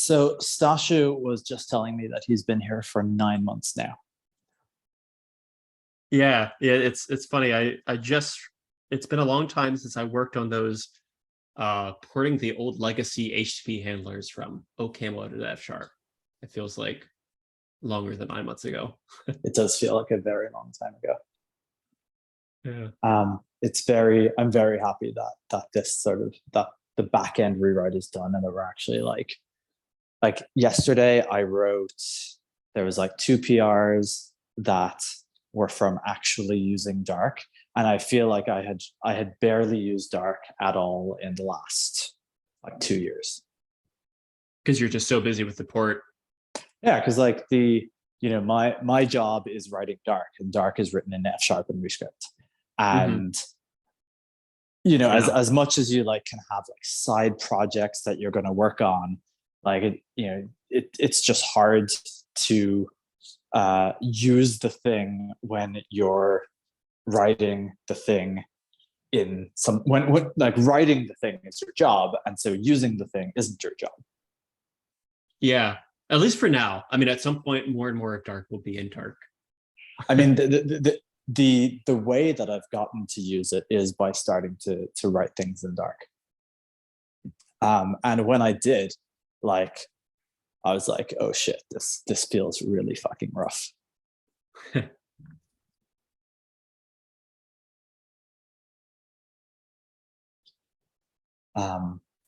So Stachu was just telling me that he's been here for 9 months now. Yeah, it's funny. I just it's been a long time since I worked on those porting the old legacy HTTP handlers from OCaml to F sharp. It feels like longer than 9 months ago. It does feel like a very long time ago. Yeah. I'm very happy that this sort of that the back end rewrite is done and that we're actually like yesterday I wrote, there was like 2 PRs that were from actually using Dark, and I feel like I had barely used Dark at all in the last like 2 years. Because you're just so busy with the port. Yeah, because like my job is writing Dark, and Dark is written in F sharp and Rescript. And as much as you like can have like side projects that you're going to work on, like it's just hard to use the thing when you're writing the thing in some when like writing the thing is your job, and so using the thing isn't your job. Yeah, at least for now. I mean, at some point, more and more of Dark will be in Dark. I mean, the way that I've gotten to use it is by starting to write things in Dark. And when I did, like, I was like, oh shit, this feels really fucking rough.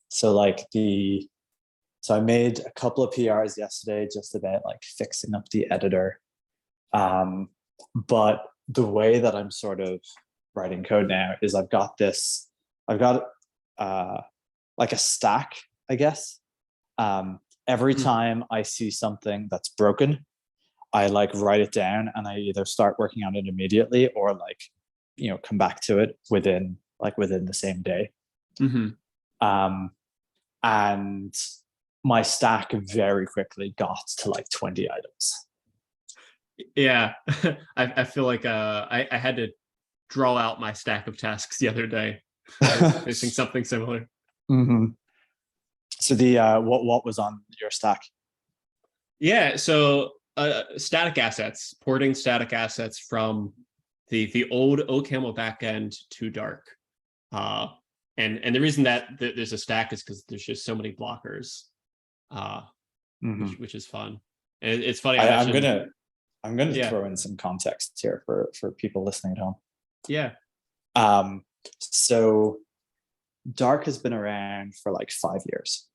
So I made a couple of PRs yesterday just about like fixing up the editor. But the way that I'm sort of writing code now is I've got like a stack, I guess. Every time I see something that's broken, I like write it down and I either start working on it immediately or like, come back to it within the same day. And my stack very quickly got to like 20 items. Yeah, I feel like I had to draw out my stack of tasks the other day. I was facing something similar. So what was on your stack? Yeah, so static assets, porting static assets from the old OCaml backend to Dark. And the reason that there's a stack is because there's just so many blockers, which is fun. And it's funny. I'm gonna throw in some context here for people listening at home. Yeah. So Dark has been around for like 5 years.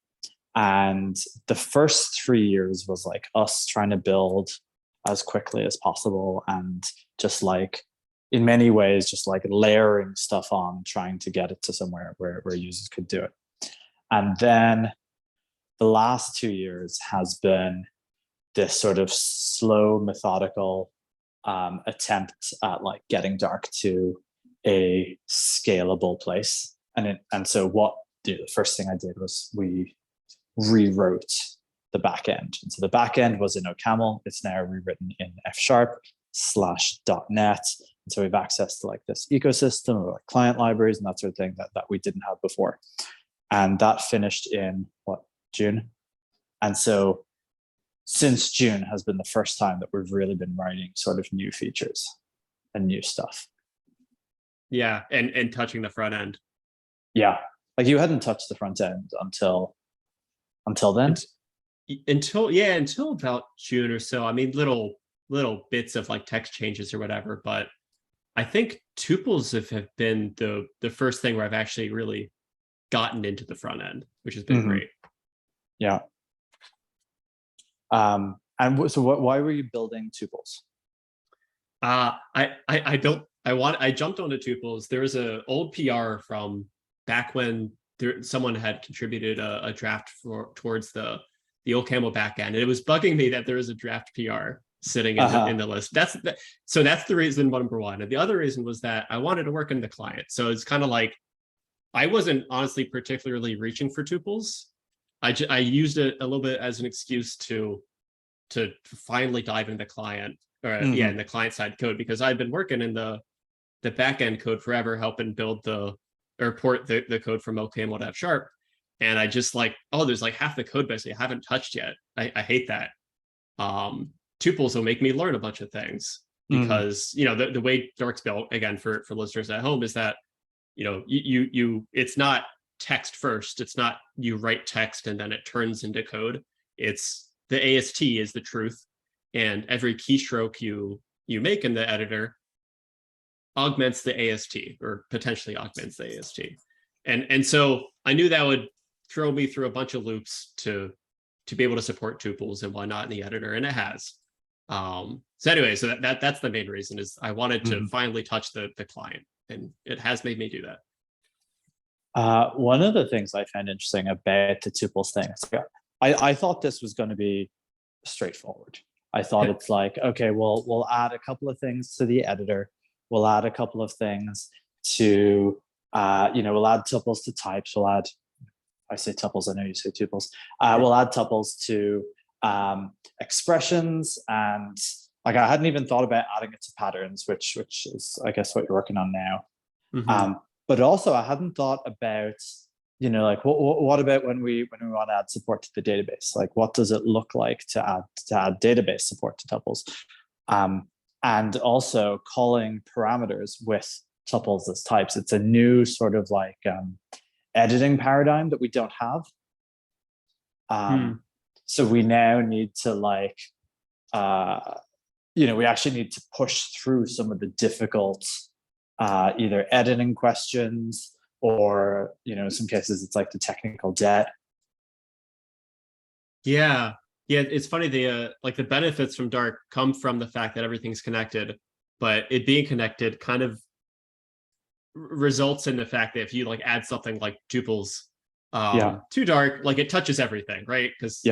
And the first 3 years was like us trying to build as quickly as possible and just like, in many ways, just like layering stuff on, trying to get it to somewhere where users could do it. And then the last 2 years has been this sort of slow, methodical attempt at like getting Dark to a scalable place. And so the first thing I did was we rewrote the backend. And so the backend was in OCaml. It's now rewritten in F sharp/.NET. And so we have access to like this ecosystem of like client libraries and that sort of thing that we didn't have before. And that finished in June. And so since June has been the first time that we've really been writing sort of new features and new stuff. Yeah, and touching the front end. Yeah, like you hadn't touched the front end until then. Until about June or so. I mean, little bits of like text changes or whatever, but I think tuples have been the first thing where I've actually really gotten into the front end, which has been great. Yeah. And so why were you building tuples? I jumped onto tuples. There was an old PR from back when someone had contributed a draft towards the OCaml backend, and it was bugging me that there was a draft PR sitting in the list. So that's the reason, number one. And the other reason was that I wanted to work in the client. So it's kind of like I wasn't honestly particularly reaching for tuples. I used it a little bit as an excuse to finally dive into the client, or in the client side code, because I've been working in the backend code forever, helping build port the code from OCaml to F sharp. And I just like, oh, there's like half the code base I haven't touched yet. I hate that. Tuples will make me learn a bunch of things because the way Dark's built, again, for listeners at home, is that you it's not text first. It's not you write text and then it turns into code. It's the AST is the truth, and every keystroke you make in the editor augments the AST, or potentially augments the AST. And so I knew that would throw me through a bunch of loops to be able to support tuples and whatnot in the editor, and it has. So anyway, so that's the main reason, is I wanted to finally touch the client, and it has made me do that. One of the things I found interesting about the tuples thing, I thought this was going to be straightforward. I thought it's like, okay, well, we'll add a couple of things to the editor. We'll add a couple of things to, we'll add tuples to types. We'll add, I say tuples, I know you say tuples. We'll add tuples to expressions, and like I hadn't even thought about adding it to patterns, which is, I guess, what you're working on now. But also I hadn't thought about, like what about when we want to add support to the database? Like, what does it look like to add database support to tuples? And also calling parameters with tuples as types. It's a new sort of like editing paradigm that we don't have. So we now need to like, we actually need to push through some of the difficult either editing questions, or in some cases it's like the technical debt. Yeah, it's funny, the like the benefits from Dark come from the fact that everything's connected, but it being connected kind of results in the fact that if you like add something like tuples to Dark, like it touches everything, right? Because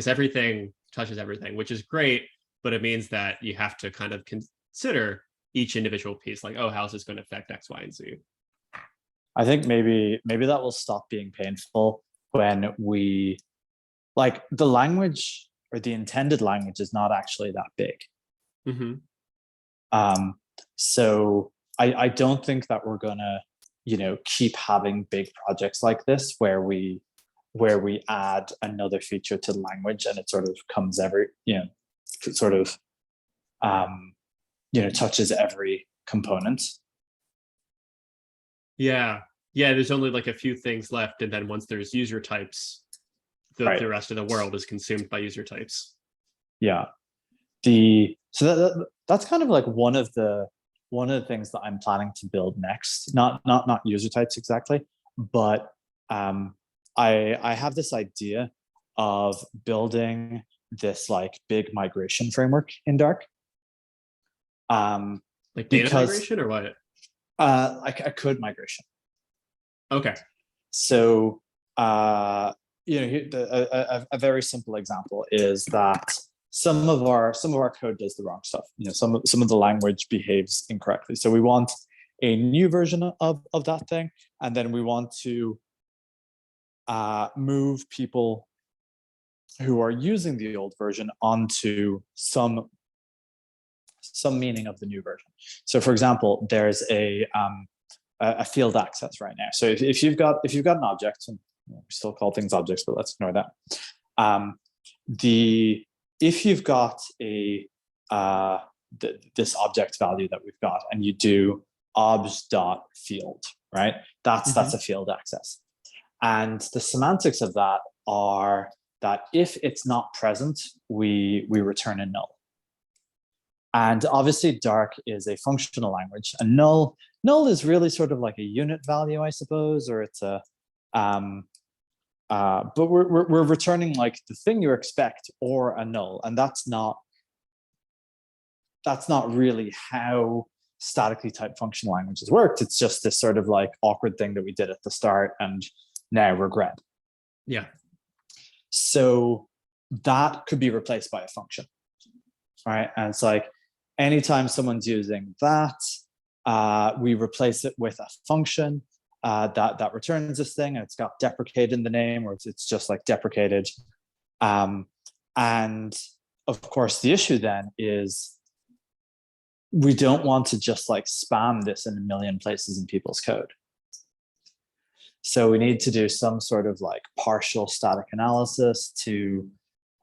everything touches everything, which is great, but it means that you have to kind of consider each individual piece, like, oh, how's this going to affect X, Y, and Z? I think maybe that will stop being painful when we, like, the language or the intended language is not actually that big. So I don't think that we're gonna, keep having big projects like this where we add another feature to the language and it sort of comes touches every component. Yeah, there's only like a few things left, and then once there's user types, the rest of the world is consumed by user types. Yeah. That's kind of like one of the things that I'm planning to build next. Not user types exactly, but I have this idea of building this like big migration framework in Dark. Like data migration or what? Like a code migration. Okay. So, a very simple example is that some of our code does the wrong stuff. Some of the language behaves incorrectly. So we want a new version of that thing, and then we want to move people who are using the old version onto some meaning of the new version. So, for example, there's a field access right now. So if you've got an object, and we still call things objects, but let's ignore that. If you've got this object value that we've got, and you do obj.field, right? That's a field access. And the semantics of that are that if it's not present, we return a null. And obviously Dark is a functional language, and null is really sort of like a unit value, I suppose, or it's a but we're returning like the thing you expect or a null, and that's not really how statically typed functional languages worked. It's just this sort of like awkward thing that we did at the start and now regret. Yeah. So that could be replaced by a function, right? And it's like anytime someone's using that, we replace it with a function that returns this thing, and it's got deprecated in the name, or it's just like deprecated. And of course, the issue then is we don't want to just like spam this in a million places in people's code. So we need to do some sort of like partial static analysis to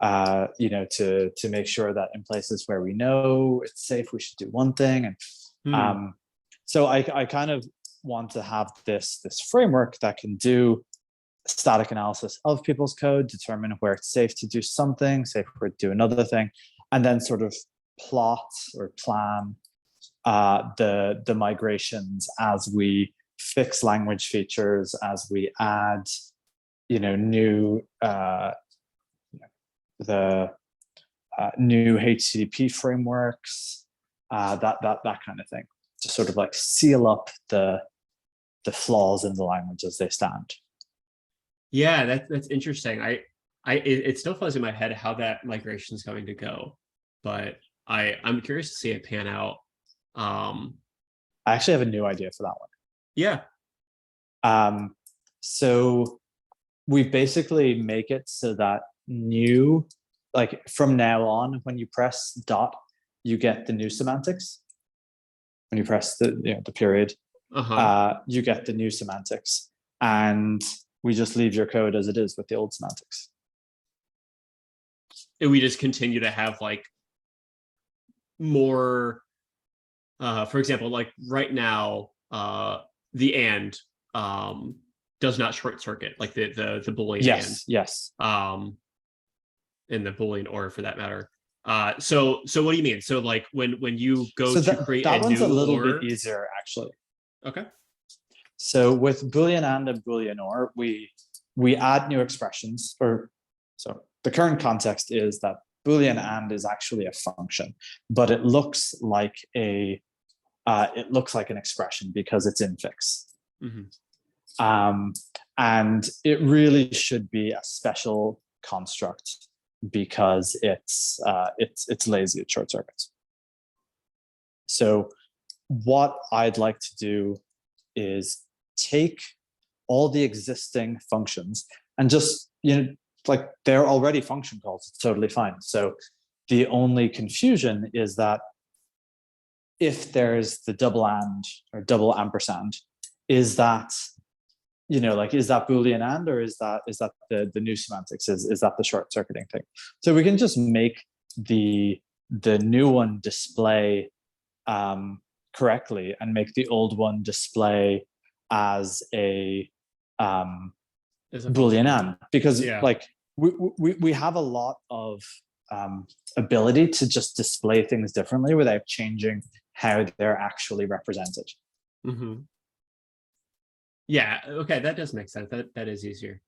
to make sure that in places where we know it's safe, we should do one thing. And so I kind of want to have this framework that can do static analysis of people's code, determine where it's safe to do something, safe where to do another thing, and then sort of plot or plan the migrations as we fix language features, as we add, new new HTTP frameworks, that kind of thing, to sort of like seal up the flaws in the language as they stand. Yeah, that's interesting. It still fuzz in my head how that migration is going to go, but I'm curious to see it pan out. I actually have a new idea for that one. Yeah. So we basically make it so that new, like from now on, when you press dot, you get the new semantics. When you press the period, you get the new semantics, and we just leave your code as it is with the old semantics. And we just continue to have like more, for example, like right now, the and does not short circuit, like the Boolean and. Yes. In the Boolean or for that matter. So what do you mean? So like when you go to create that a one's new a little OR? bit easier actually. Okay. So with Boolean and Boolean or, we add new expressions. So the current context is that Boolean and is actually a function, but it looks like an expression because it's infix. And it really should be a special construct because it's lazy at short circuits. So what I'd like to do is take all the existing functions and just, like they're already function calls, it's totally fine. So the only confusion is that if there's the double and or double ampersand, is that, is that Boolean and, or is that the new semantics? Is that the short circuiting thing? So we can just make the new one display correctly and make the old one display as a Boolean and, because like we have a lot of ability to just display things differently without changing how they're actually represented. Yeah, okay, that does make sense. That is easier.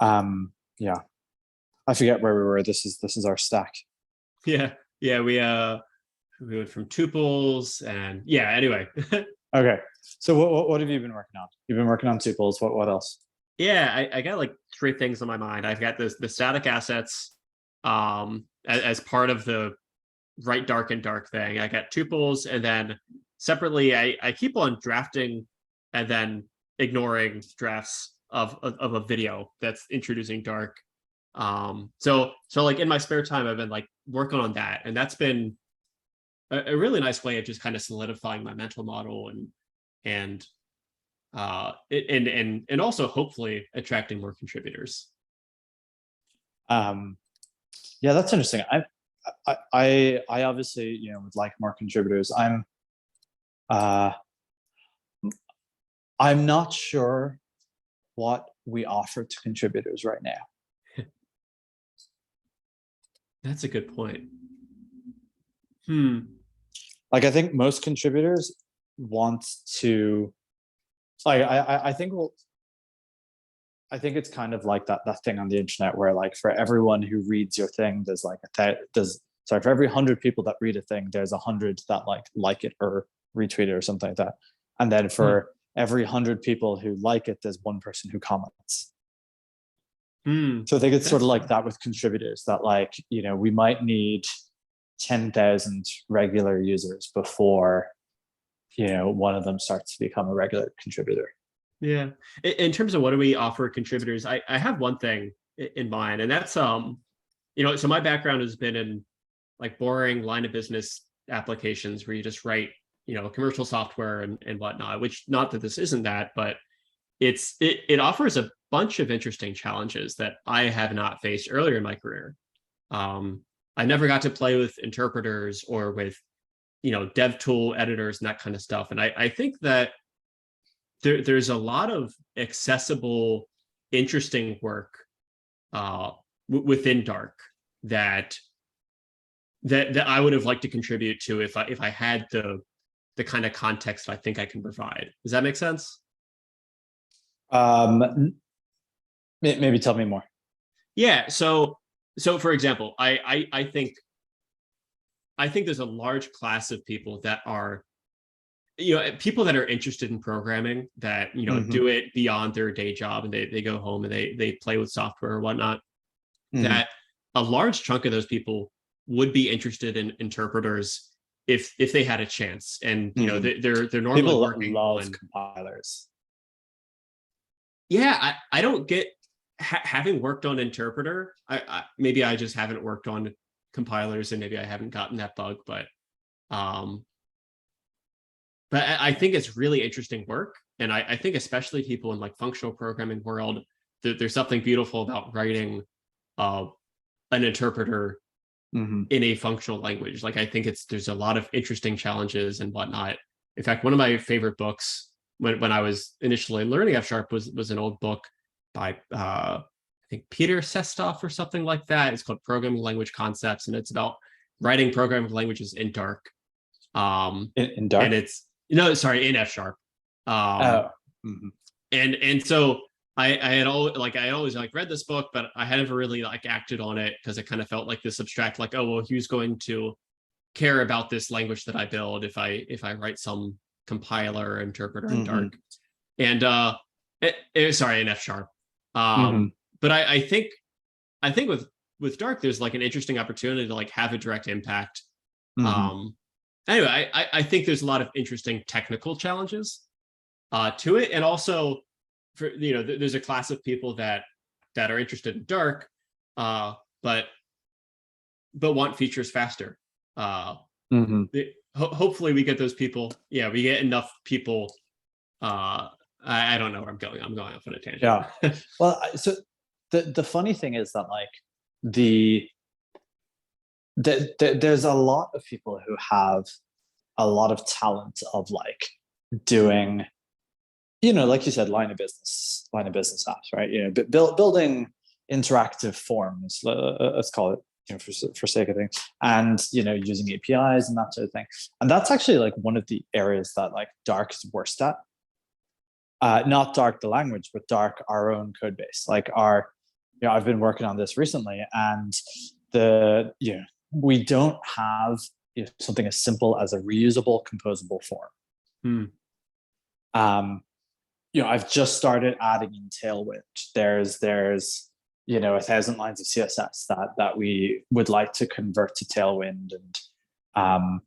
Yeah, I forget where we were. This is our stack. Yeah, we went from tuples and anyway. Okay, so what have you been working on? You've been working on tuples. What else? Yeah, I got like three things on my mind. I've got the static assets as part of the write dark and dark thing. I got tuples, and then separately I keep on drafting and then ignoring drafts of a video that's introducing dark. So like in my spare time I've been like working on that, and that's been a really nice way of just kind of solidifying my mental model and also hopefully attracting more contributors. Yeah, that's interesting. I obviously would like more contributors. I'm not sure what we offer to contributors right now. That's a good point. Like I think most contributors want to, like I think it's kind of like that thing on the internet where like for everyone who reads your thing, there's like for every 100 people that read a thing, there's 100 that like it or retweet it or something like that. And then for every 100 people who like it, there's one person who comments. So I think it's sort of like that with contributors, that like, we might need 10,000 regular users before, one of them starts to become a regular contributor. Yeah. In terms of what do we offer contributors, I have one thing in mind, and that's so my background has been in like boring line of business applications where you just write commercial software and whatnot, which not that this isn't that, but it offers a bunch of interesting challenges that I have not faced earlier in my career. I never got to play with interpreters or with dev tool editors and that kind of stuff. And I think that there's a lot of accessible, interesting work within Dark that I would have liked to contribute to if I had the kind of context I think I can provide. Does that make sense? Maybe tell me more. Yeah. So for example, I think there's a large class of people that are people that are interested in programming that do it beyond their day job, and they go home and they play with software or whatnot. That a large chunk of those people would be interested in interpreters if they had a chance. And they're normally people working love on compilers. Yeah, I don't get having worked on interpreter. Maybe I just haven't worked on compilers, and maybe I haven't gotten that bug, but I think it's really interesting work. And I think especially people in like functional programming world, there's something beautiful about writing an interpreter in a functional language. Like I think there's a lot of interesting challenges and whatnot. In fact, one of my favorite books when I was initially learning F# was an old book by I think Peter Sestoff or something like that. It's called Programming Language Concepts, and it's about writing programming languages in Dark. In Dark? And it's in F#. And so I had always read this book, but I had never really acted on it because it kind of felt like this abstract, who's going to care about this language that I build if I write some compiler or interpreter in Dark. And in F#. But I think with Dark, there's an interesting opportunity to have a direct impact. Anyway, I think there's a lot of interesting technical challenges to it, and also for there's a class of people that are interested in Dark, but want features faster. Hopefully we get those people. Yeah, we get enough people. I don't know where I'm going. I'm going off on a tangent. Yeah. Well, so the funny thing is that there's a lot of people who have a lot of talent of doing, like you said, line of business apps, right? Building interactive forms, let's call it, for sake of things, and using APIs and that sort of thing. And that's actually one of the areas that Dark is worst at. Not Dark the language, but Dark our own code base. I've been working on this recently, and we don't have something as simple as a reusable composable form. I've just started adding in Tailwind. There's 1,000 lines of CSS that we would like to convert to Tailwind, and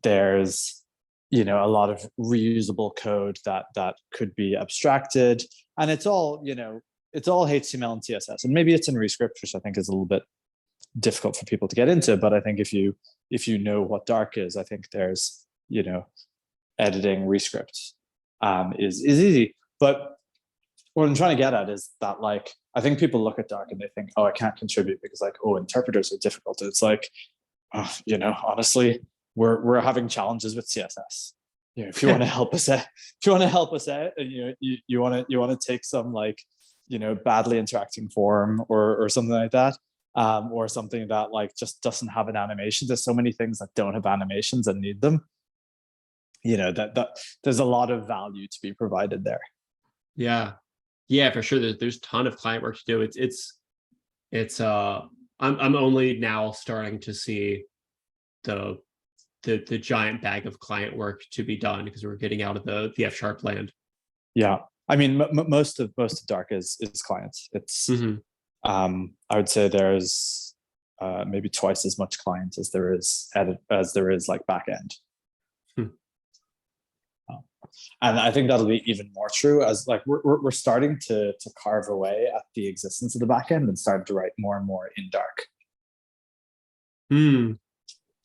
there's a lot of reusable code that could be abstracted, and it's all HTML and CSS, and maybe it's in Rescript, which I think is a little bit difficult for people to get into. But I think if you know what Dark is, I think there's editing Rescript is easy. But what I'm trying to get at is that I think people look at Dark and they think, oh, I can't contribute because interpreters are difficult. It's honestly, we're having challenges with CSS. If you want to help us out, and you want to take some badly interacting form or something like that, or something that just doesn't have an animation. There's so many things that don't have animations and need them. That there's a lot of value to be provided there. Yeah, for sure. There's a ton of client work to do. It's I'm only now starting to see the giant bag of client work to be done because we're getting out of the F# land. Yeah, I mean, most of Dark is clients. It's I would say there's maybe twice as much client as there is back end. And I think that'll be even more true as we're starting to carve away at the existence of the backend and starting to write more and more in Dark.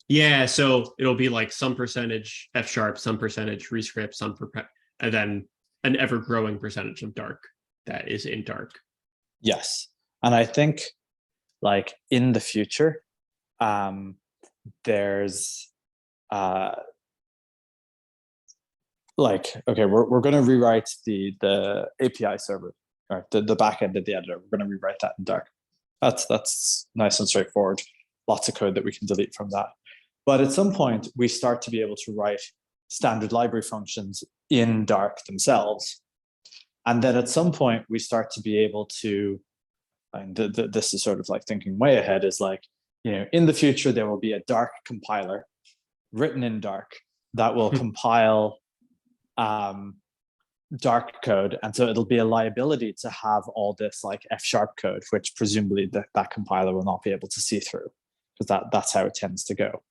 Yeah, so it'll be like some percentage F sharp, some percentage rescript, and then an ever growing percentage of dark that is in dark. Yes. And I think like in the future, there's like, okay, we're going to rewrite the API server, or the backend of the editor. We're going to rewrite that in dark. That's nice and straightforward. Lots of code that we can delete from that. But at some point, we start to be able to write standard library functions in dark themselves. And then at some point, we start to be able to, and this is sort of like thinking way ahead, is like, in the future, there will be a dark compiler written in dark that will compile dark code. And so it'll be a liability to have all this like F sharp code, which presumably that compiler will not be able to see through, because that's how it tends to go.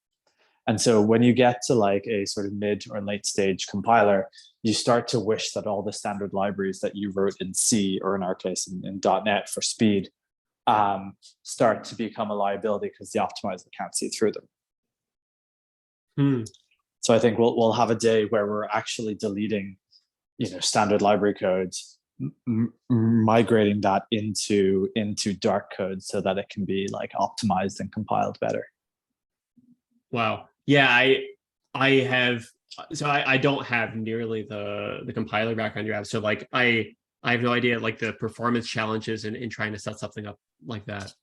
And so when you get to like a sort of mid or late stage compiler, you start to wish that all the standard libraries that you wrote in C, or in our case in .NET for speed, start to become a liability because the optimizer can't see through them. So I think we'll have a day where we're actually deleting, standard library codes, migrating that into dark code so that it can be like optimized and compiled better. Wow. Yeah, I don't have nearly the compiler background you have. So like I have no idea like the performance challenges in trying to set something up like that.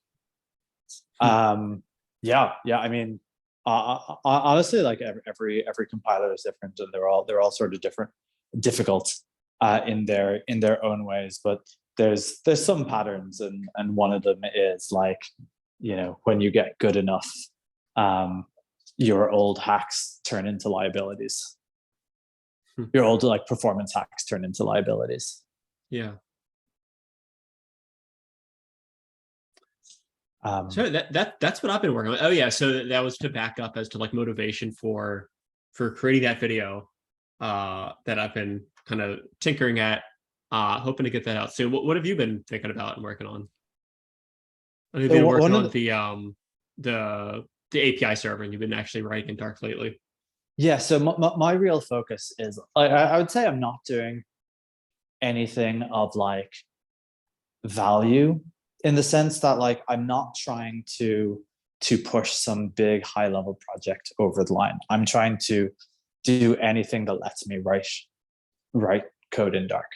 Yeah. I mean, honestly, like every compiler is different, and they're all sort of difficult in their own ways. But there's some patterns, and one of them is like, when you get good enough, your old hacks turn into liabilities. Your old like performance hacks turn into liabilities. Yeah. So that's what I've been working on. Oh yeah, so that was to back up as to like motivation for creating that video that I've been kind of tinkering at, hoping to get that out soon. What have you been thinking about and working on? Have you been working on the API server, and you've been actually writing in dark lately? Yeah, so my real focus is, I would say I'm not doing anything of like value, in the sense that like I'm not trying to push some big high level project over the line. I'm trying to do anything that lets me write code in dark.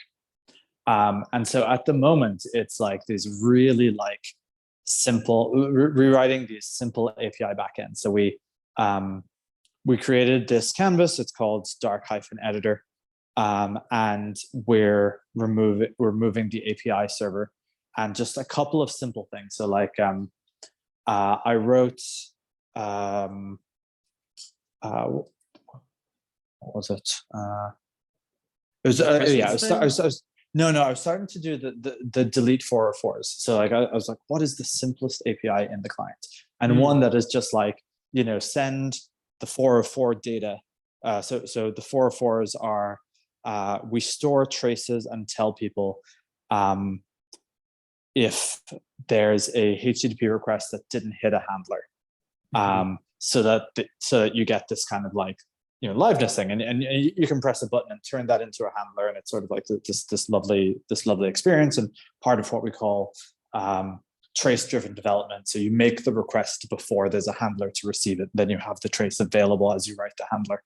And so at the moment, it's like these really like simple rewriting these simple API backends. So we created this canvas. It's called dark-editor, and we're removing the API server, and just a couple of simple things. So like I wrote what was it? It was yeah. I was starting to do the delete 404s. So like I was like, what is the simplest API in the client? And one that is just like, send the 404 data. So the 404s are we store traces and tell people if there's a HTTP request that didn't hit a handler, so that you get this kind of like liveness thing, and you can press a button and turn that into a handler, and it's sort of like this lovely experience, and part of what we call trace driven development. So you make the request before there's a handler to receive it, then you have the trace available as you write the handler.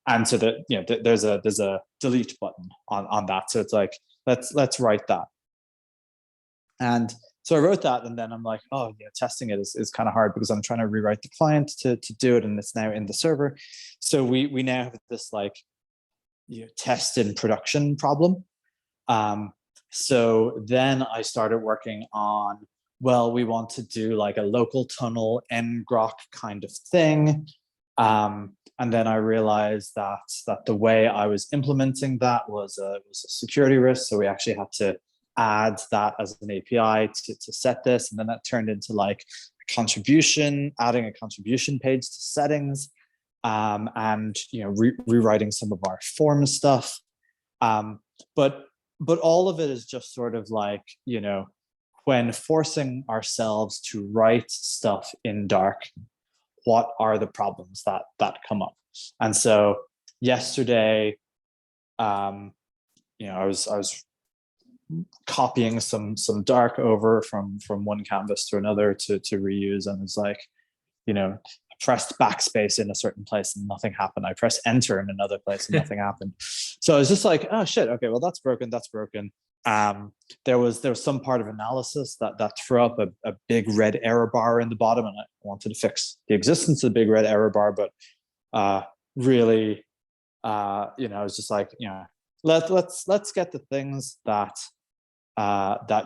And so that there's a delete button on that. So it's like, let's write that. And so I wrote that, and then I'm like, oh yeah, testing it is kind of hard because I'm trying to rewrite the client to do it, and it's now in the server. So we now have this like test in production problem. So then I started working on, well, we want to do like a local tunnel ngrok kind of thing. And then I realized that the way I was implementing that was a security risk. So we actually had to add that as an API to set this. And then that turned into like a contribution, adding a contribution page to settings, and rewriting some of our form stuff. But all of it is just sort of like, when forcing ourselves to write stuff in dark, what are the problems that come up. And so yesterday, I was copying some dark over from one canvas to another to reuse, and it's like, I pressed backspace in a certain place and nothing happened. I pressed enter in another place and nothing happened. So I was just like, oh shit, okay, well that's broken. There was some part of analysis that threw up a big red error bar in the bottom, and I wanted to fix the existence of the big red error bar, but really, I was just like, let's get the things that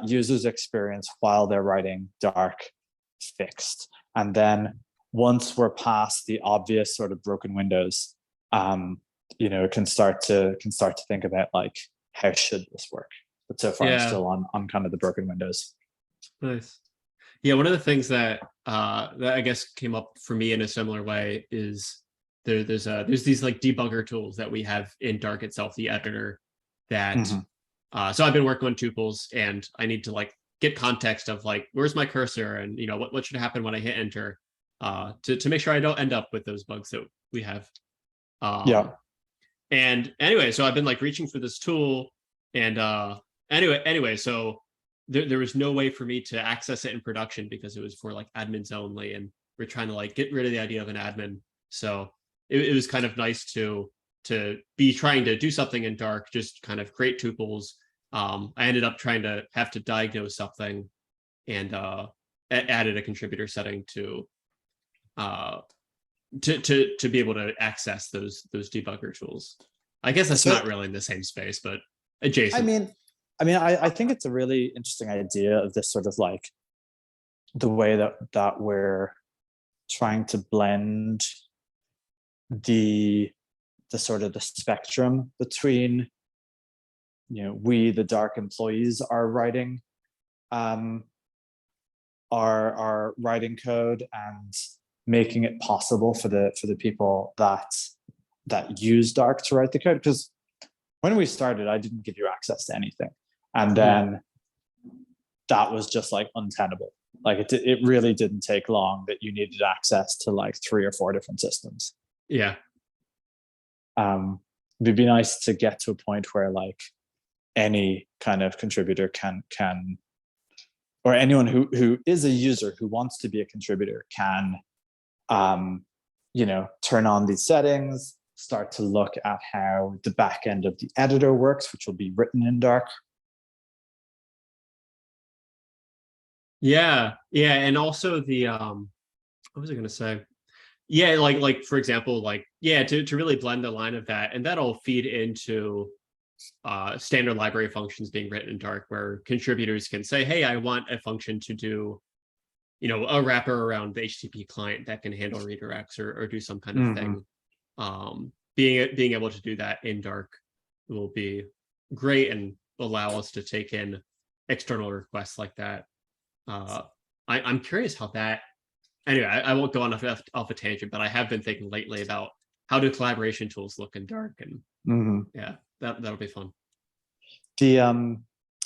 users experience while they're writing Dark fixed, and then once we're past the obvious sort of broken windows, can start to think about like, how should this work? But so far, I'm still on kind of the broken windows. Nice. Yeah, one of the things that I guess came up for me in a similar way is there's these like debugger tools that we have in Dark itself, the editor. That so I've been working on tuples, and I need to like get context of like, where's my cursor, and what should happen when I hit enter, to make sure I don't end up with those bugs that we have. And anyway, so I've been like reaching for this tool, and anyway, so there was no way for me to access it in production because it was for like admins only, and we're trying to like get rid of the idea of an admin. So it was kind of nice to be trying to do something in Dark, just kind of create tuples. I ended up trying to have to diagnose something, and added a contributor setting to be able to access those debugger tools. I guess that's not really in the same space, but adjacent. I think it's a really interesting idea of this sort of like the way that we're trying to blend the sort of the spectrum between, we, the Dark employees, are writing our writing code, and making it possible for the people that use Dark to write the code. Because when we started, I didn't give you access to anything, and then that was just like untenable. Like it really didn't take long that you needed access to like 3 or 4 different systems. Yeah. It'd be nice to get to a point where like any kind of contributor can or anyone who is a user who wants to be a contributor can turn on these settings, start to look at how the back end of the editor works, which will be written in Dark. Yeah, and also the what was I going to say? Yeah, like for example, like to really blend the line of that, and that'll feed into standard library functions being written in Dark, where contributors can say, hey, I want a function to do a wrapper around the HTTP client that can handle redirects or do some kind of thing. Being able to do that in Dark will be great and allow us to take in external requests like that. I'm curious how that. Anyway, I won't go on off a tangent, but I have been thinking lately about how do collaboration tools look in Dark, and yeah, that'll be fun. The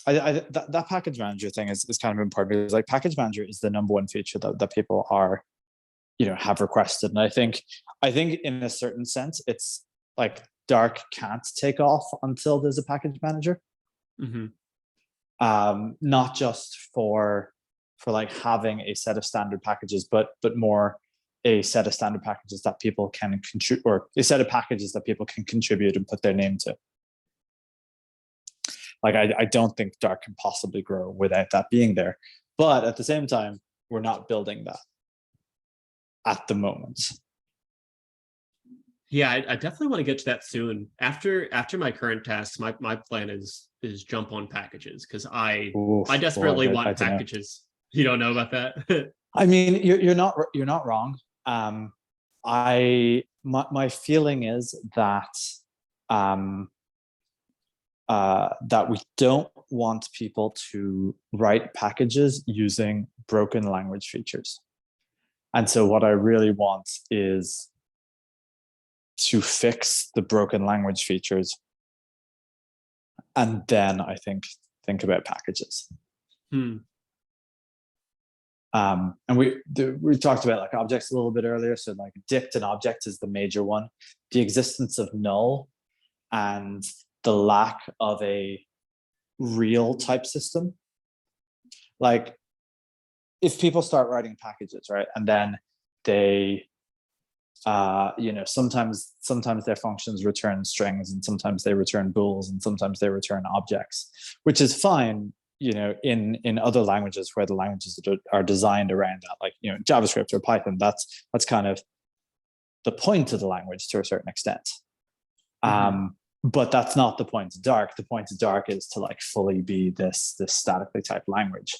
that package manager thing is kind of important, because like package manager is the #1 feature that people are, have requested. And I think in a certain sense, it's like Dark can't take off until there's a package manager. Not just for like having a set of standard packages, but more a set of standard packages that people can contribute, or a set of packages that people can contribute and put their name to. Like, I don't think Dark can possibly grow without that being there. But at the same time, we're not building that at the moment. Yeah, I definitely want to get to that soon. After my current tasks, my plan is jump on packages, because I desperately want packages. You don't know about that? I mean, you're not wrong. My feeling is that that we don't want people to write packages using broken language features. And so what I really want is to fix the broken language features, and then I think about packages. And we talked about like objects a little bit earlier. So like dict and object is the major one. The existence of null and the lack of a real type system. Like if people start writing packages, right, and then they sometimes their functions return strings, and sometimes they return bools, and sometimes they return objects, which is fine, in other languages where the languages are designed around that, like JavaScript or Python. That's kind of the point of the language to a certain extent. But that's not the point of Dark. The point of Dark is to like fully be this statically typed language.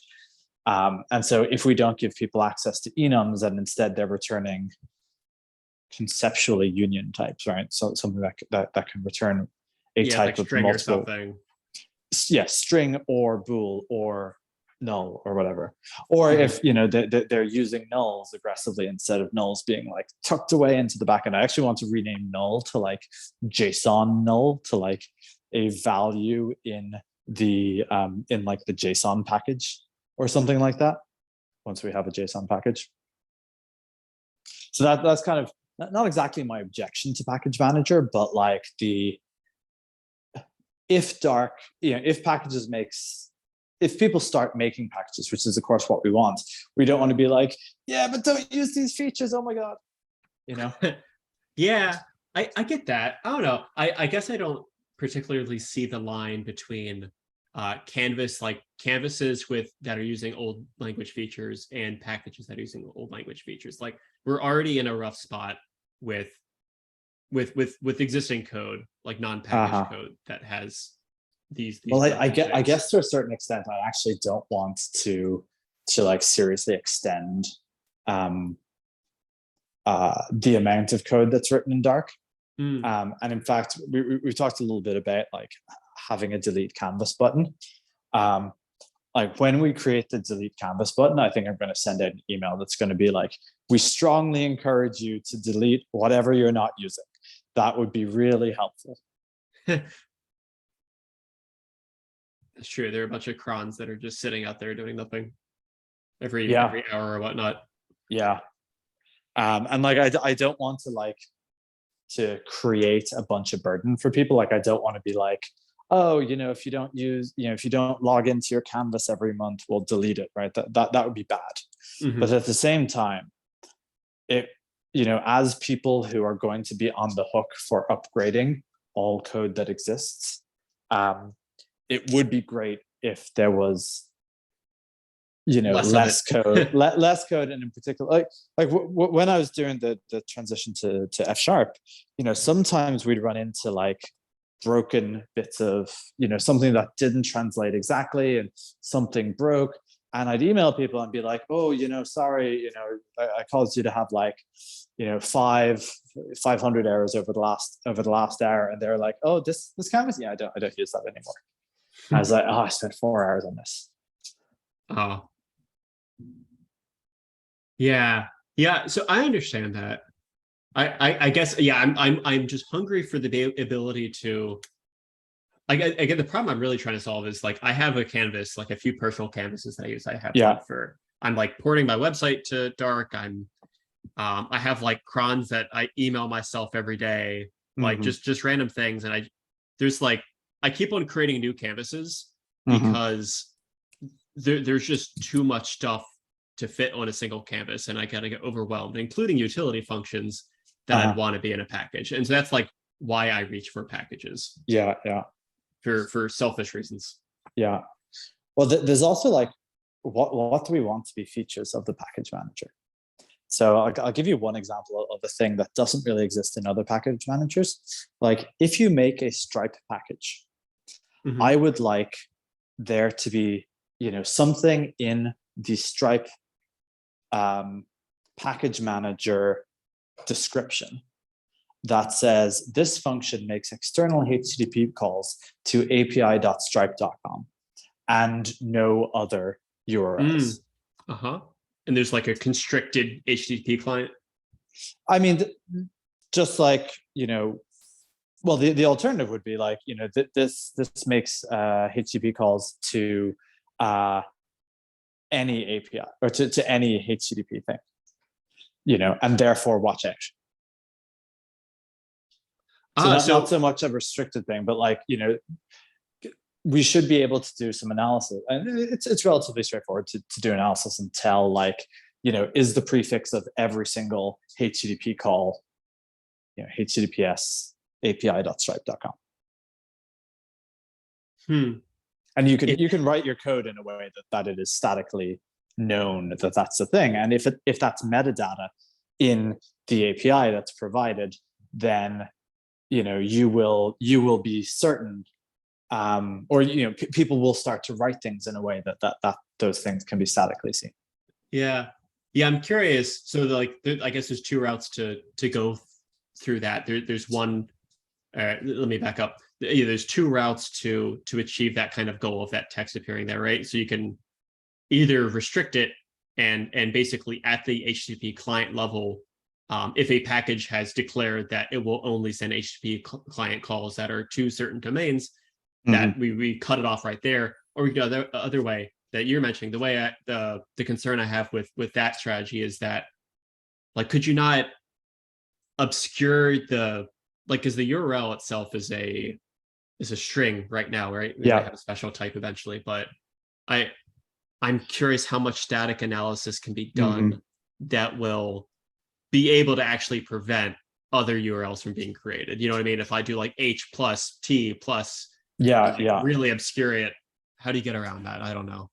And so if we don't give people access to enums, and instead they're returning conceptually union types, right? So something that can return a type of string multiple, or something. Yeah, string or bool or null or whatever. Or if they're using nulls aggressively instead of nulls being like tucked away into the backend. I actually want to rename null to like JSON null, to like a value in the like the JSON package or something like that, once we have a JSON package. So that's kind of not exactly my objection to package manager, but like if people start making packages, which is of course what we want, we don't want to be like, yeah, but don't use these features, oh my god, Yeah, I get that. I don't know. I guess I don't particularly see the line between canvases that are using old language features and packages that are using old language features. Like we're already in a rough spot with existing code, like non-packaged code that has these well, I guess to a certain extent, I actually don't want to like seriously extend the amount of code that's written in Dark. And in fact, we talked a little bit about like having a delete canvas button. Like when we create the delete canvas button, I think I'm going to send out an email that's going to be like, we strongly encourage you to delete whatever you're not using. That would be really helpful. That's true. There are a bunch of crons that are just sitting out there doing nothing every hour or whatnot. Yeah. And like I don't want to create a bunch of burden for people. Like I don't want to be like, oh, if you don't log into your canvas every month, we'll delete it, right? That would be bad. But at the same time, as people who are going to be on the hook for upgrading all code that exists, it would be great if there was less code, and in particular, like when I was doing the transition to F#, sometimes we'd run into like broken bits of something that didn't translate exactly, and something broke, and I'd email people and be like, oh, sorry, I caused you to have like 500 errors over the last hour, and they're like, oh, this canvas, I don't use that anymore. I was like, oh, I spent 4 hours on this. Oh, yeah. So I understand that. I guess, I'm just hungry for the ability to. I get the problem I'm really trying to solve is like I have a canvas, like a few personal canvases that I use. I have one I'm like porting my website to Dark. I have like crons that I email myself every day, like just random things, and I keep on creating new canvases because there's just too much stuff to fit on a single canvas, and I kind of get overwhelmed, including utility functions that I'd want to be in a package. And so that's like why I reach for packages. Yeah. For selfish reasons. Yeah. Well, there's also like, what do we want to be features of the package manager? So I'll give you one example of a thing that doesn't really exist in other package managers. Like if you make a Stripe package, I would like there to be, something in the Stripe package manager description that says this function makes external HTTP calls to api.stripe.com and no other URLs. And there's like a constricted HTTP client. I mean, just like, well, the alternative would be like, this makes HTTP calls to any API or to any HTTP thing, and therefore watch out. So not so much a restricted thing, but like, we should be able to do some analysis, and it's relatively straightforward to do analysis and tell, like, is the prefix of every single HTTP call, HTTPS API.stripe.com. And you can write your code in a way that it is statically known that that's the thing. And if that's metadata in the API that's provided, then you will be certain, or people will start to write things in a way that those things can be statically seen. Yeah, I'm curious. So I guess there's two routes to go through that. There's one. Let me back up. There's two routes to achieve that kind of goal of that text appearing there, right? So you can either restrict it and basically at the HTTP client level, if a package has declared that it will only send HTTP client calls that are to certain domains, that we cut it off right there. Or we go the other way that you're mentioning. The way the concern I have with that strategy is that, like, could you not obscure because the URL itself is a string right now, right? We might have a special type eventually, but I'm curious how much static analysis can be done that will be able to actually prevent other URLs from being created. You know what I mean? If I do like H plus T plus, really obscure it, how do you get around that? I don't know.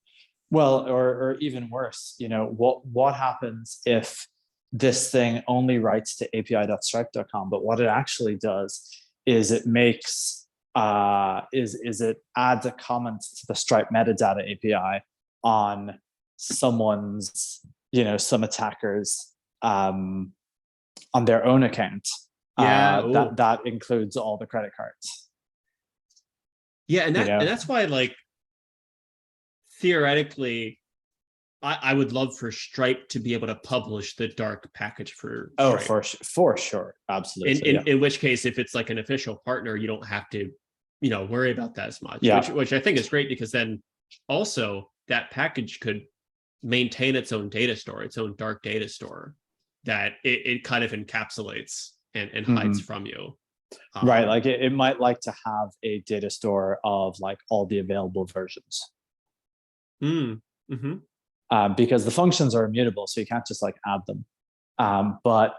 Well, or even worse, what happens if this thing only writes to api.stripe.com, but what it actually does is it makes it adds a comment to the Stripe metadata API on someone's, some attackers on their own account. That includes all the credit cards. Yeah, and that's why, like, theoretically, I would love for Stripe to be able to publish the dark package for Stripe. For sure, absolutely. In which case, if it's like an official partner, you don't have to, worry about that as much. Yeah. Which I think is great, because then also that package could maintain its own data store, its own dark data store that it kind of encapsulates and hides from you. Right, like it might like to have a data store of like all the available versions. Because the functions are immutable, so you can't just like add them. But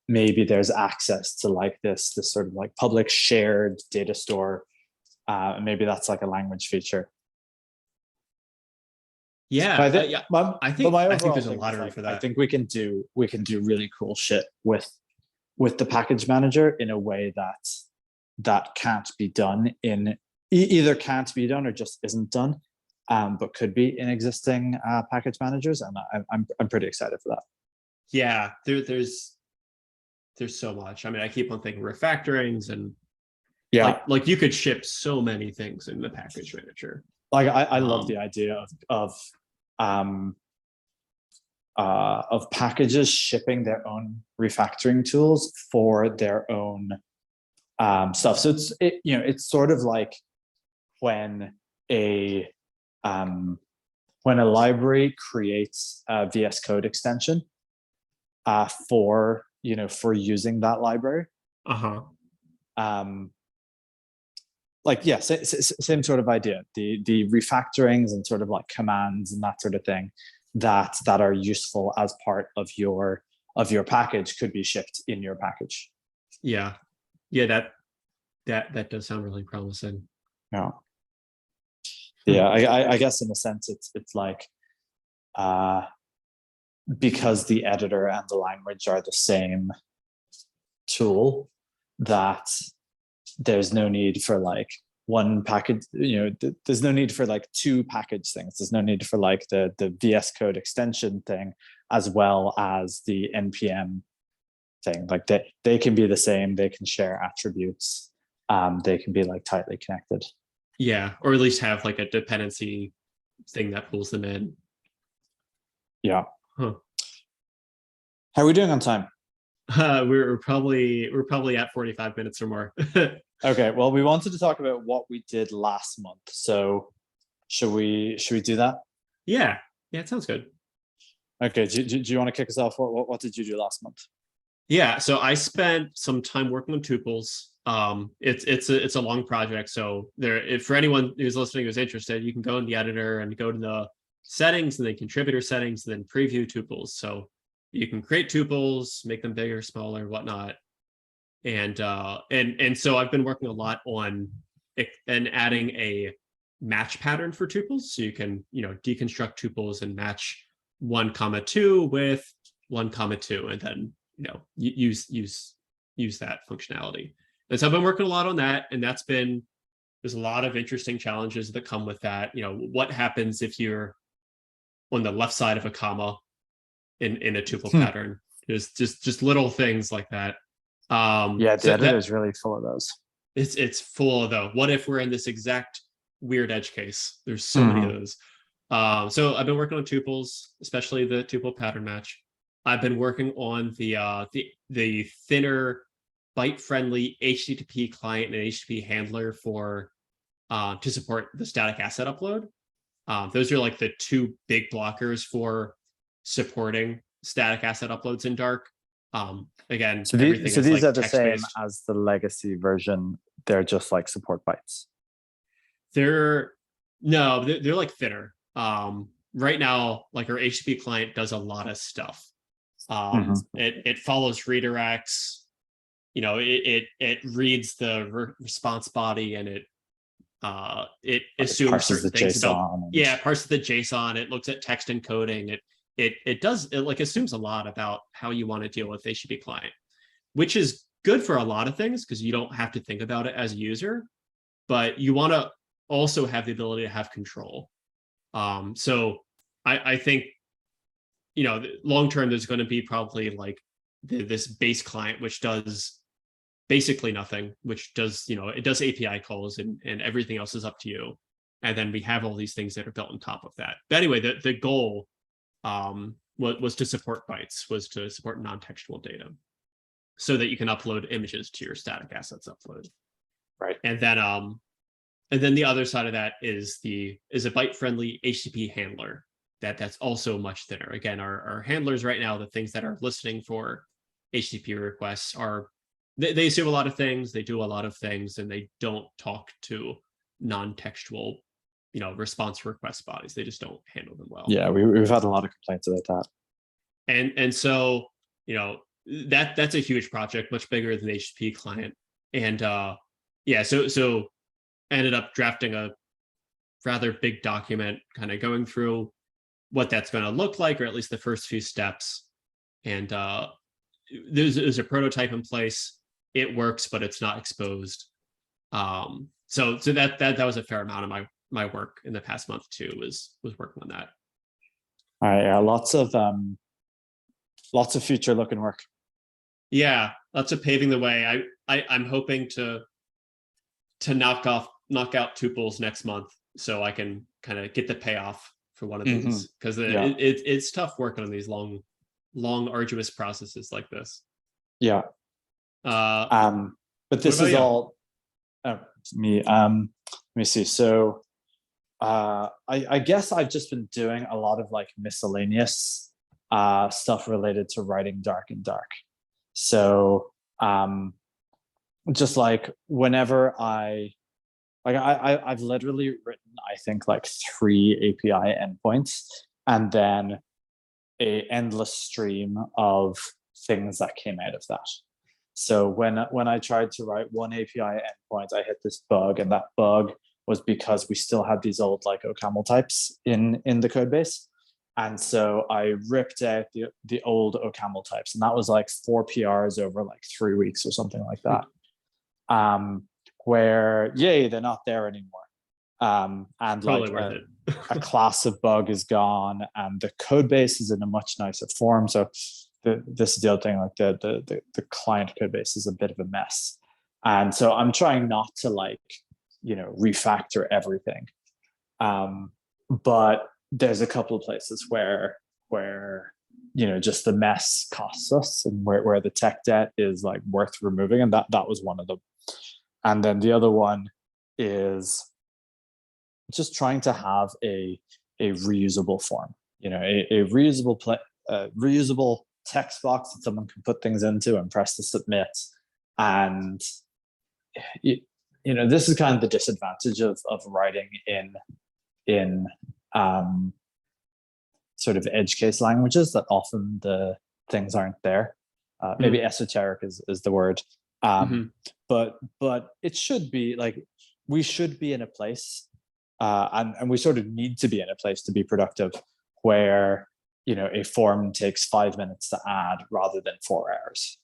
maybe there's access to like this sort of like public shared data store. Maybe that's like a language feature. Yeah, I think there's a lot of room for that. I think we can do really cool shit with the package manager in a way that can't be done in either can't be done or just isn't done, but could be in existing package managers, and I'm pretty excited for that. Yeah, there's so much. I mean, I keep on thinking refactorings and like you could ship so many things in the package manager. Like I love the idea of packages shipping their own refactoring tools for their own stuff. So it's sort of like when a library creates a VS Code extension for using that library. Same sort of idea. The refactorings and sort of like commands and that sort of thing that are useful as part of your package could be shipped in your package. Yeah, that does sound really promising. I guess in a sense it's like because the editor and the language are the same tool, that there's no need for like one package, there's no need for like two package things. There's no need for like the VS Code extension thing as well as the NPM thing. Like they can be the same, they can share attributes, they can be like tightly connected. Yeah, or at least have like a dependency thing that pulls them in. Yeah. How are we doing on time? We're probably at 45 minutes or more. Okay, well, we wanted to talk about what we did last month. So Should we do that? Yeah, it sounds good. Okay. Do you want to kick us off? What did you do last month? Yeah, so I spent some time working on tuples. It's a long project, so there. If for anyone who's listening who's interested, you can go in the editor and go to the settings and then contributor settings and then preview tuples. So you can create tuples, make them bigger, smaller, whatnot. And so I've been working a lot on and adding a match pattern for tuples, so you can deconstruct tuples and match 1, 2 with 1, 2, and then use that functionality. And so I've been working a lot on that, and there's a lot of interesting challenges that come with that. What happens if you're on the left side of a comma in a tuple pattern? There's just little things like that. Yeah, the editor is really full of those. It's full of though. What if we're in this exact weird edge case? There's so many of those. So I've been working on tuples, especially the tuple pattern match. I've been working on the thinner, byte-friendly HTTP client and HTTP handler for to support the static asset upload. Those are like the two big blockers for supporting static asset uploads in Dark. Again, so these are the same as the legacy version. They're just like support bytes. They're like thinner. Right now, like our HTTP client does a lot of stuff. It follows redirects. It reads the response body, and it assumes certain things about parses the JSON. It looks at text encoding. It assumes a lot about how you want to deal with HTTP client, which is good for a lot of things because you don't have to think about it as a user, but you want to also have the ability to have control. So I think long term there's going to be probably like this base client which does basically nothing, which does it does API calls and everything else is up to you, and then we have all these things that are built on top of that. But anyway, the goal was to support bytes, was to support non-textual data, so that you can upload images to your static assets upload. Right. And then the other side of that is a byte-friendly HTTP handler that's also much thinner. Again, our handlers right now, the things that are listening for HTTP requests they assume a lot of things, they do a lot of things, and they don't talk to non-textual response request bodies. They just don't handle them well. Yeah, we've had a lot of complaints about that. And so that's a huge project, much bigger than the HTTP client. And so I ended up drafting a rather big document, kind of going through what that's going to look like, or at least the first few steps. And there's a prototype in place. It works, but it's not exposed. So that was a fair amount of my work in the past month too, was working on that. All right, yeah, lots of future looking work. Yeah, lots of paving the way. I'm hoping to knock out tuples next month, so I can kind of get the payoff for one of these, because it's tough working on these long arduous processes like this. Yeah. But this is all me. Let me see. So I guess I've just been doing a lot of like miscellaneous stuff related to writing Dark in Dark. So just like whenever I've literally written, I think, like 3 API endpoints, and then a endless stream of things that came out of that. So when I tried to write one API endpoint, I hit this bug, and that bug was because we still had these old like OCaml types in the code base. And so I ripped out the old OCaml types, and that was like 4 PRs over like 3 weeks or something like that. Where they're not there anymore. And totally like a class of bug is gone, and the code base is in a much nicer form. So this is the other thing, like the client code base is a bit of a mess. And so I'm trying not to like, refactor everything. But there's a couple of places where just the mess costs us, and where the tech debt is like worth removing. And that was one of them. And then the other one is just trying to have a reusable form, a reusable text box that someone can put things into and press to submit. And this is kind of the disadvantage of writing in sort of edge case languages, that often the things aren't there. Maybe esoteric is the word. But it should be like, we should be in a place, and we sort of need to be in a place to be productive, where a form takes 5 minutes to add rather than 4 hours.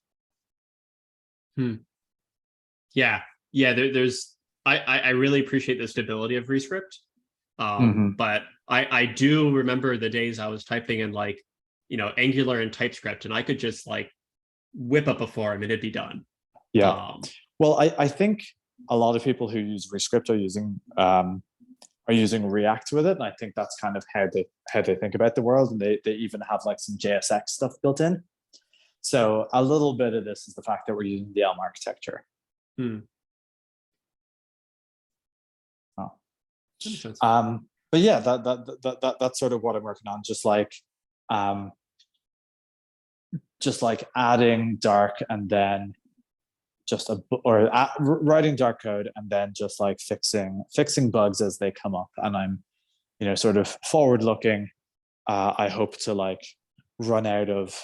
Yeah. There's I really appreciate the stability of Rescript. But I do remember the days I was typing in like, Angular and TypeScript, and I could just like whip up a form and it'd be done. Yeah. Well, I think a lot of people who use Rescript are using React with it, and I think that's kind of how they think about the world, and they even have like some JSX stuff built in. So a little bit of this is the fact that we're using the Elm architecture. But yeah, that's sort of what I'm working on. Just like adding Dark, and then writing Dark code, and then just like fixing bugs as they come up. And I'm, sort of forward looking. I hope to like run out of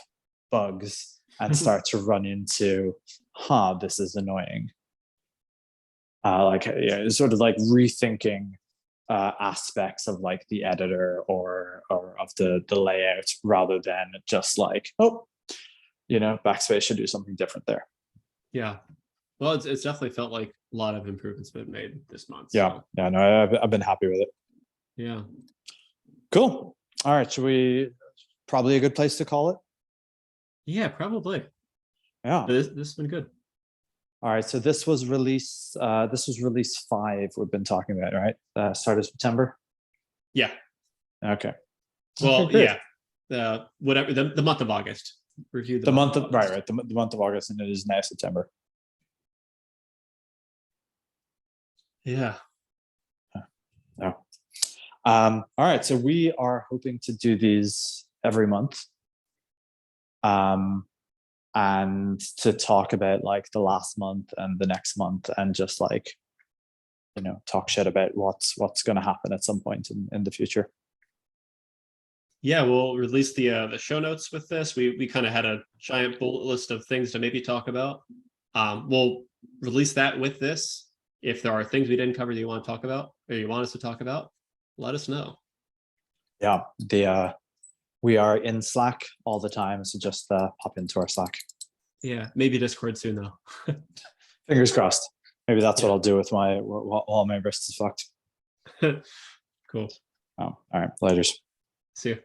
bugs and start to run into, this is annoying. Sort of like rethinking aspects of like the editor or of the layout, rather than just like, backspace should do something different there. Yeah. Well, it's definitely felt like a lot of improvements been made this month. Yeah. So. Yeah. No, I've been happy with it. Yeah. Cool. All right. Should we? Probably a good place to call it. Yeah, probably. Yeah. This has been good. All right. So this was release 5 we've been talking about, right? Start of September. Yeah. Okay. Well, yeah. Whatever the month of August. Review the month of right. The month of August, and it is now September. Yeah. No. All right. So we are hoping to do these every month. And to talk about like the last month and the next month, and just like, talk shit about what's going to happen at some point in the future. Yeah, we'll release the show notes with this. We kind of had a giant bullet list of things to maybe talk about. We'll release that with this. If there are things we didn't cover that you want to talk about, or you want us to talk about, let us know. Yeah, we are in Slack all the time, so just pop into our Slack. Yeah, maybe Discord soon though. Fingers crossed. Maybe that's what I'll do with all my wrists fucked. Cool. All right, later. See you.